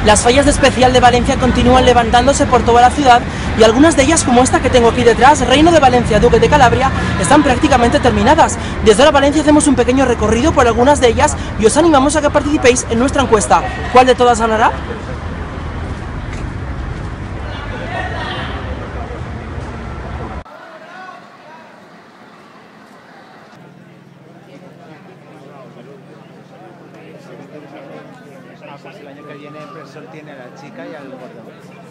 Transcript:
Las fallas de Especial de Valencia continúan levantándose por toda la ciudad y algunas de ellas, como esta que tengo aquí detrás, Reino de Valencia, Duque de Calabria, están prácticamente terminadas. Desde ahora Valencia hacemos un pequeño recorrido por algunas de ellas y os animamos a que participéis en nuestra encuesta. ¿Cuál de todas ganará? Pues el año que viene el profesor tiene a la chica y al gordo.